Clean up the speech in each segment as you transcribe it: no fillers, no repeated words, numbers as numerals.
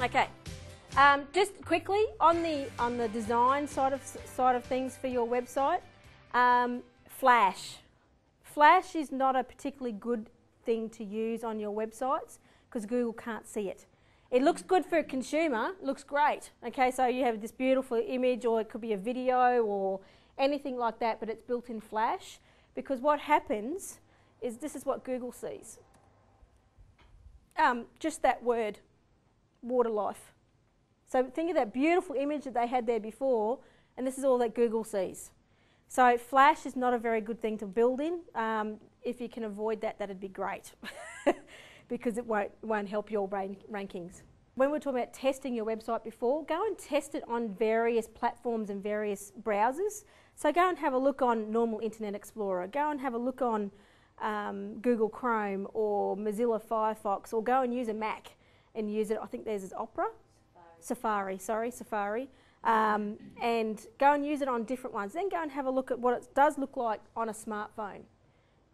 Okay. Just quickly on the design side of things for your website, Flash. Flash is not a particularly good thing to use on your websites because Google can't see it. It looks good for a consumer, looks great. Okay, so you have this beautiful image, or it could be a video or anything like that, but it's built in Flash, because what happens is this is what Google sees. Just that word, water life. So think of that beautiful image that they had there before, and this is all that Google sees. So Flash is not a very good thing to build in. If you can avoid that, that'd be great, because it won't help your rankings. When we were talking about testing your website before, go and test it on various platforms and various browsers. So go and have a look on normal Internet Explorer. Go and have a look on Google Chrome or Mozilla Firefox, or go and use a Mac and use it. I think there's Opera. Safari, and go and use it on different ones. Then go and have a look at what it does look like on a smartphone.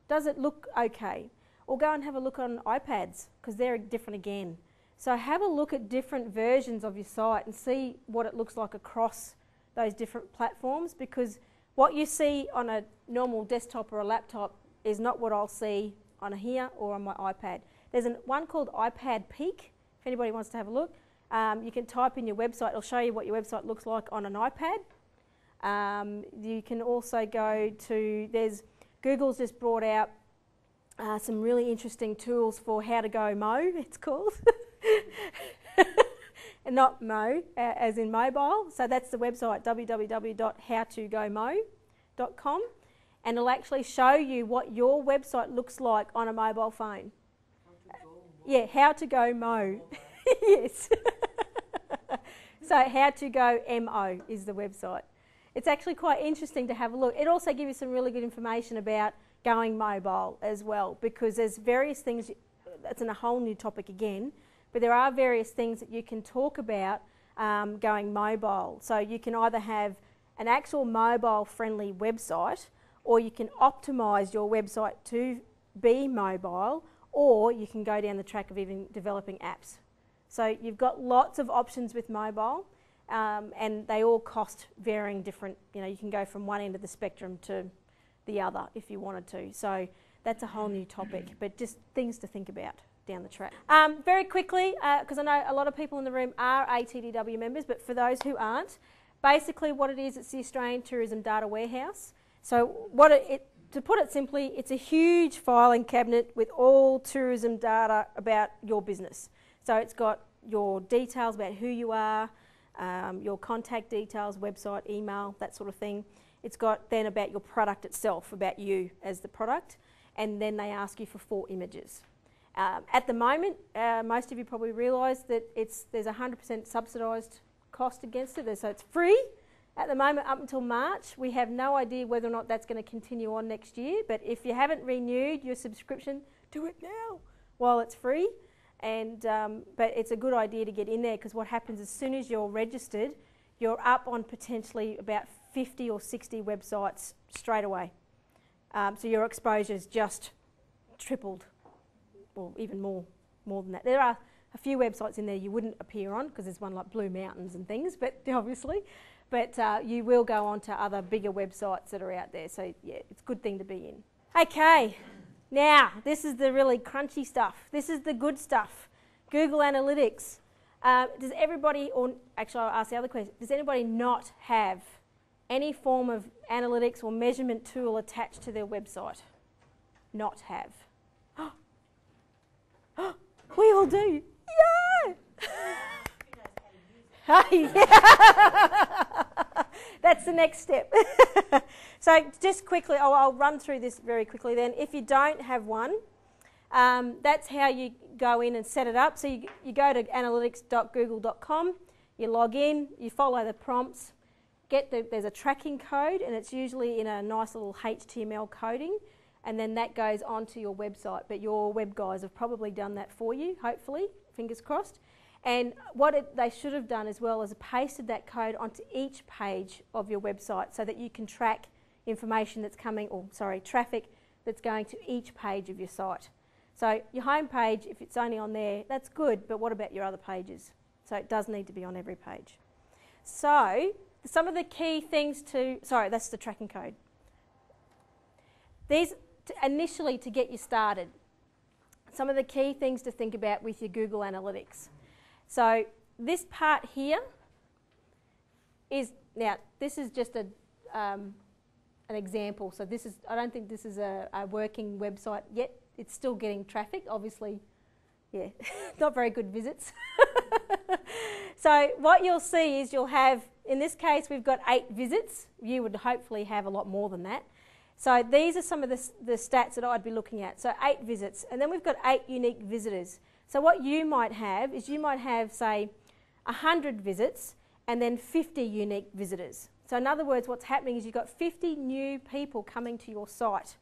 Does it look okay? Or go and have a look on iPads, because they're different again. So have a look at different versions of your site and see what it looks like across those different platforms, because what you see on a normal desktop or a laptop is not what I'll see on here or on my iPad. There's one called iPad Peek, if anybody wants to have a look. You can type in your website, it'll show you what your website looks like on an iPad. You can also go to, Google's just brought out some really interesting tools for how to go Mo, it's called. And not Mo, as in mobile. So that's the website, www.howtogomo.com. And it'll actually show you what your website looks like on a mobile phone. Yeah, How to Go Mo. Yes. So How to Go MO is the website. It's actually quite interesting to have a look. It also gives you some really good information about going mobile as well, because there's various things, that's in a whole new topic again, but there are various things that you can talk about going mobile. So you can either have an actual mobile friendly website, or you can optimise your website to be mobile, or you can go down the track of even developing apps. So you've got lots of options with mobile, and they all cost varying different, you can go from one end of the spectrum to the other if you wanted to. So that's a whole new topic, but just things to think about down the track. Very quickly, because I know a lot of people in the room are ATDW members, but for those who aren't, basically what it is, it's the Australian Tourism Data Warehouse. So to put it simply, it's a huge filing cabinet with all tourism data about your business. So it's got your details about who you are, your contact details, website, email, that sort of thing. It's got then about your product itself, about you as the product, and then they ask you for 4 images. At the moment, most of you probably realise that there's 100% subsidised cost against it, so it's free. At the moment, up until March, we have no idea whether or not that's going to continue on next year, but if you haven't renewed your subscription, do it now while it's free. And but it's a good idea to get in there, because what happens as soon as you're registered, you're up on potentially about 50 or 60 websites straight away. So your exposure's just tripled, or even more than that. There are a few websites in there you wouldn't appear on, because there's one like Blue Mountains and things, but obviously. But you will go on to other bigger websites that are out there. So yeah, it's a good thing to be in. Okay. Now, this is the really crunchy stuff. This is the good stuff. Google Analytics. Does everybody, or actually I'll ask the other question, does anybody not have any form of analytics or measurement tool attached to their website? Not have. We all do. Yeah! That's the next step. So just quickly, I'll run through this very quickly then. If you don't have one, that's how you go in and set it up. So you go to analytics.google.com, you log in, you follow the prompts, there's a tracking code, and it's usually in a nice little HTML coding, and then that goes onto your website. But your web guys have probably done that for you, hopefully, fingers crossed. And what they should have done as well is pasted that code onto each page of your website, so that you can track information that's coming, traffic that's going to each page of your site. So your home page, if it's only on there, that's good, but what about your other pages? So it does need to be on every page. So some of the key things sorry, that's the tracking code. These, initially to get you started, some of the key things to think about with your Google Analytics. So this part here is, now this is just an example. So this is, I don't think this is a working website yet. It's still getting traffic, obviously. Yeah, not very good visits. So what you'll see is you'll have, in this case, we've got 8 visits. You would hopefully have a lot more than that. So these are some of the stats that I'd be looking at. So 8 visits, and then we've got 8 unique visitors. So what you might have is you might have, say, 100 visits and then 50 unique visitors. So in other words, what's happening is you've got 50 new people coming to your site.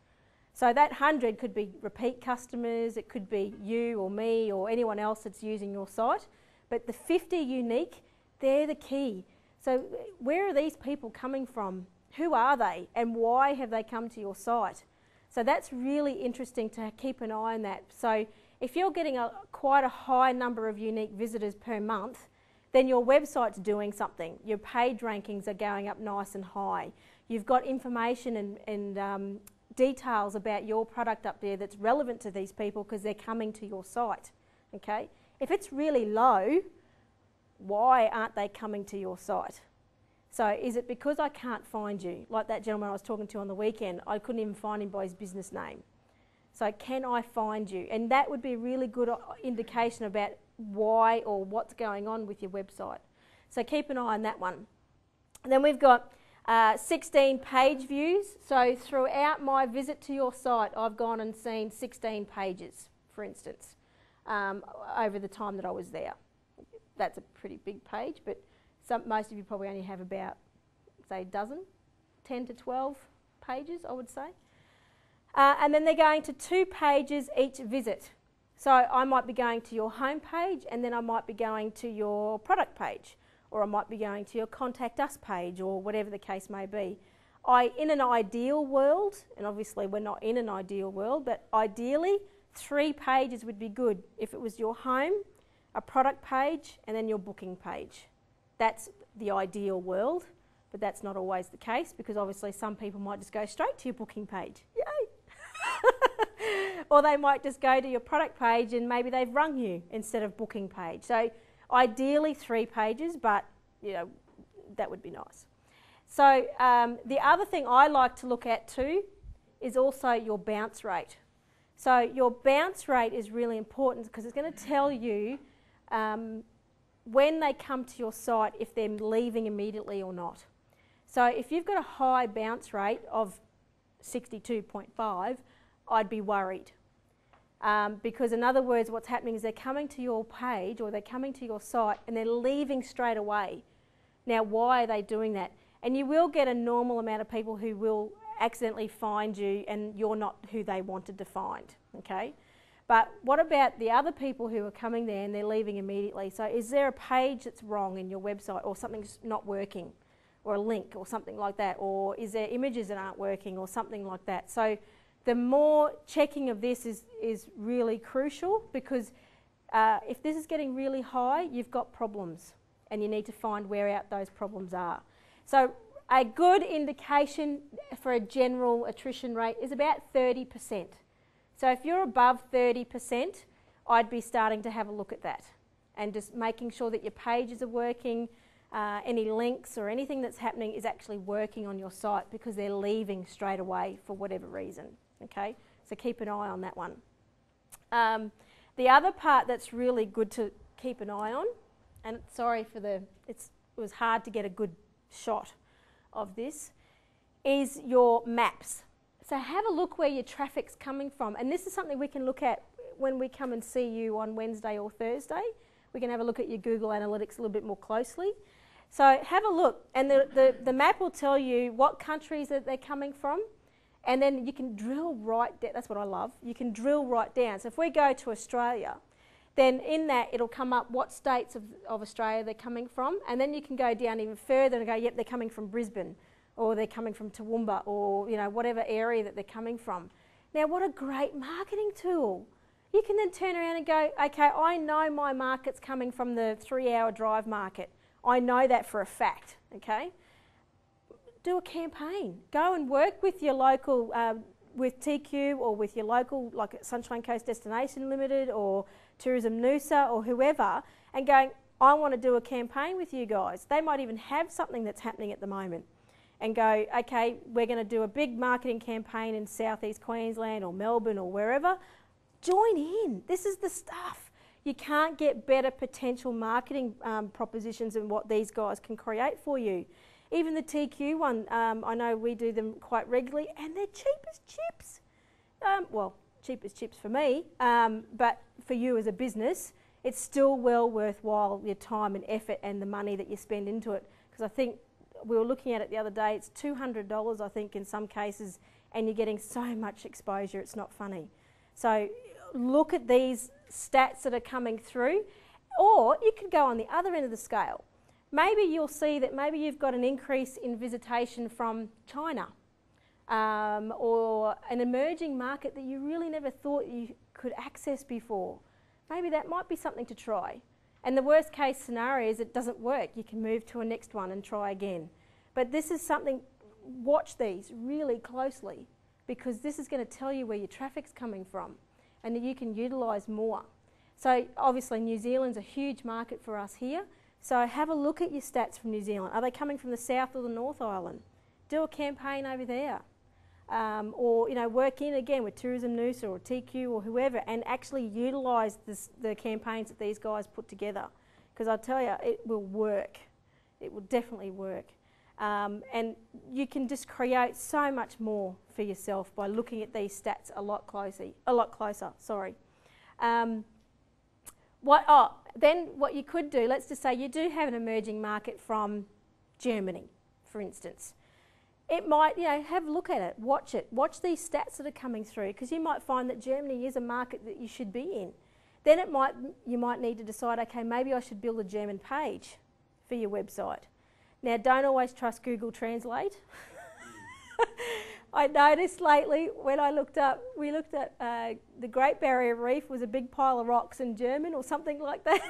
So that 100 could be repeat customers, it could be you or me or anyone else that's using your site. But the 50 unique, they're the key. So where are these people coming from? Who are they and why have they come to your site? So that's really interesting to keep an eye on that. So if you're getting quite a high number of unique visitors per month, then your website's doing something. Your page rankings are going up nice and high. You've got information and details about your product up there that's relevant to these people because they're coming to your site. Okay? If it's really low, why aren't they coming to your site? So is it because I can't find you? Like that gentleman I was talking to on the weekend, I couldn't even find him by his business name. So can I find you? And that would be a really good indication about why or what's going on with your website. So keep an eye on that one. And then we've got 16 page views. So throughout my visit to your site, I've gone and seen 16 pages, for instance, over the time that I was there. That's a pretty big page, but most of you probably only have about, say, a dozen, 10 to 12 pages, I would say. And then they're going to 2 pages each visit. So I might be going to your home page and then I might be going to your product page, or I might be going to your contact us page, or whatever the case may be. In an ideal world, and obviously we're not in an ideal world, but ideally 3 pages would be good. If it was your home, a product page, and then your booking page. That's the ideal world, but that's not always the case because obviously some people might just go straight to your booking page. Yay! Or they might just go to your product page and maybe they've rung you instead of booking page. So ideally 3 pages, but you know, that would be nice. So the other thing I like to look at too is also your bounce rate. So your bounce rate is really important because it's going to tell you when they come to your site if they're leaving immediately or not. So if you've got a high bounce rate of 62.5, I'd be worried. Because in other words, what's happening is they're coming to your page or they're coming to your site and they're leaving straight away. Now, why are they doing that? And you will get a normal amount of people who will accidentally find you and you're not who they wanted to find, okay? But what about the other people who are coming there and they're leaving immediately? So is there a page that's wrong in your website or something's not working, or a link or something like that, or is there images that aren't working or something like that? So the more checking of this is really crucial because if this is getting really high, you've got problems and you need to find where out those problems are. So a good indication for a general attrition rate is about 30%. So if you're above 30%, I'd be starting to have a look at that and just making sure that your pages are working, any links or anything that's happening is actually working on your site because they're leaving straight away for whatever reason. Okay, so keep an eye on that one. The other part that's really good to keep an eye on, and sorry for it was hard to get a good shot of this, is your maps. So have a look where your traffic's coming from, and this is something we can look at when we come and see you on Wednesday or Thursday. We can have a look at your Google Analytics a little bit more closely. So have a look, and the map will tell you what countries that they're coming from, and then you can drill right down. That's what I love. You can drill right down. So if we go to Australia, then in that it'll come up what states of Australia they're coming from, and then you can go down even further and go, yep, they're coming from Brisbane, or they're coming from Toowoomba, or you know, whatever area that they're coming from. Now, what a great marketing tool. You can then turn around and go, okay, I know my market's coming from the 3-hour drive market. I know that for a fact, okay? Do a campaign. Go and work with your local, with TQ or with your local, like Sunshine Coast Destination Limited or Tourism Noosa or whoever, and going, I want to do a campaign with you guys. They might even have something that's happening at the moment and go, okay, we're going to do a big marketing campaign in Southeast Queensland or Melbourne or wherever. Join in. This is the stuff. You can't get better potential marketing propositions than what these guys can create for you. Even the TQ one, I know we do them quite regularly, and they're cheap as chips. Well, cheap as chips for me, but for you as a business, it's still well worthwhile your time and effort and the money that you spend into it. Because I think we were looking at it the other day, it's $200 I think in some cases, and you're getting so much exposure, it's not funny. So look at these stats that are coming through, or you could go on the other end of the scale. Maybe you'll see that maybe you've got an increase in visitation from China, or an emerging market that you really never thought you could access before. Maybe that might be something to try. And the worst case scenario is it doesn't work. You can move to a next one and try again. But this is something, watch these really closely, because this is going to tell you where your traffic's coming from and that you can utilise more. So obviously New Zealand's a huge market for us here. So have a look at your stats from New Zealand. Are they coming from the South or the North Island? Do a campaign over there. Or work in again with Tourism Noosa or TQ or whoever, and actually utilise the campaigns that these guys put together, because I tell you, it will work. It will definitely work, and you can just create so much more for yourself by looking at these stats a lot closer. Sorry. Then what you could do, let's just say you do have an emerging market from Germany, for instance. It might, have a look at it, watch these stats that are coming through, because you might find that Germany is a market that you should be in. Then you might need to decide, okay, maybe I should build a German page for your website. Now, don't always trust Google Translate. I noticed lately when we looked at the Great Barrier Reef was a big pile of rocks in German or something like that.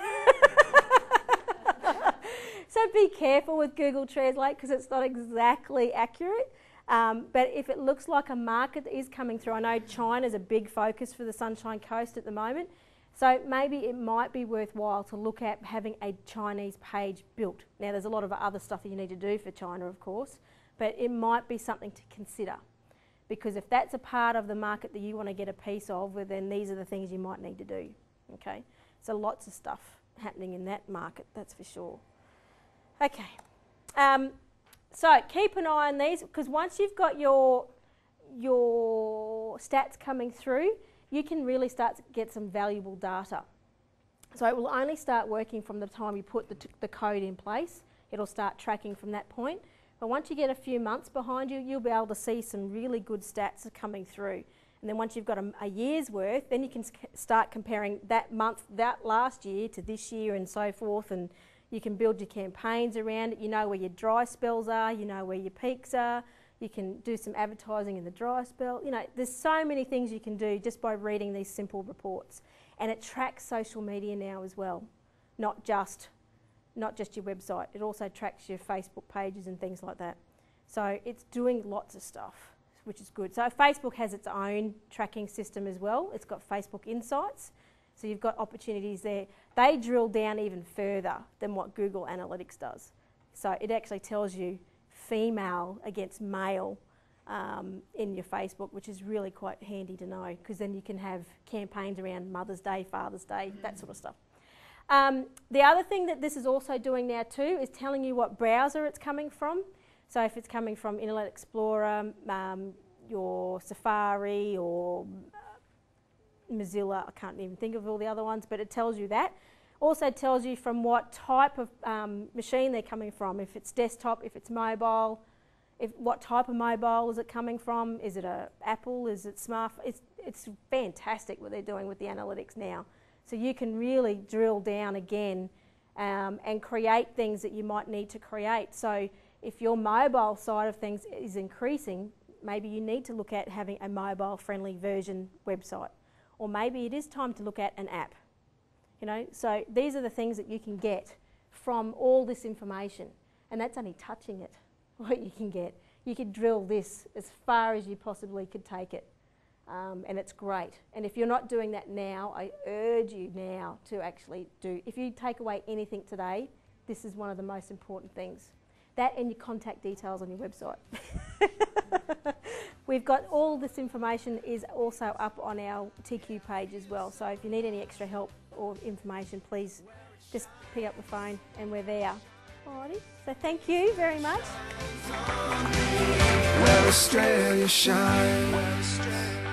So be careful with Google Translate, because it's not exactly accurate. But if it looks like a market that is coming through, I know China's a big focus for the Sunshine Coast at the moment. So maybe it might be worthwhile to look at having a Chinese page built. Now there's a lot of other stuff that you need to do for China, of course, but it might be something to consider. Because if that's a part of the market that you want to get a piece of, well, then these are the things you might need to do. Okay, so lots of stuff happening in that market, that's for sure. Okay, so keep an eye on these, because once you've got your stats coming through, you can really start to get some valuable data. So it will only start working from the time you put the code in place. It'll start tracking from that point. But once you get a few months behind you, you'll be able to see some really good stats coming through. And then once you've got a year's worth, then you can start comparing that last year to this year and so forth, and you can build your campaigns around it. You know where your dry spells are, you know where your peaks are. You can do some advertising in the dry spell. There's so many things you can do just by reading these simple reports. And it tracks social media now as well, not just your website. It also tracks your Facebook pages and things like that. So it's doing lots of stuff, which is good. So Facebook has its own tracking system as well. It's got Facebook Insights. So you've got opportunities there. They drill down even further than what Google Analytics does. So it actually tells you female against male in your Facebook, which is really quite handy to know, because then you can have campaigns around Mother's Day, Father's Day, that sort of stuff. The other thing that this is also doing now too is telling you what browser it's coming from. So if it's coming from Internet Explorer, your Safari or Mozilla, I can't even think of all the other ones, but it tells you that. Also tells you from what type of machine they're coming from, if it's desktop, if it's mobile, what type of mobile is it coming from, is it a Apple, is it smartphone. It's fantastic what they're doing with the analytics now. So you can really drill down again and create things that you might need to create. So if your mobile side of things is increasing, maybe you need to look at having a mobile friendly version website. or maybe it is time to look at an app. You know, so these are the things that you can get from all this information, and that's only touching it, what you can get. You could drill this as far as you possibly could take it, and it's great. And if you're not doing that now, I urge you now to actually do. If you take away anything today, this is one of the most important things. That and your contact details on your website. We've got all this information is also up on our TQ page as well. So if you need any extra help or information, please just pick up the phone and we're there. Alrighty, so thank you very much. Where Australia shines.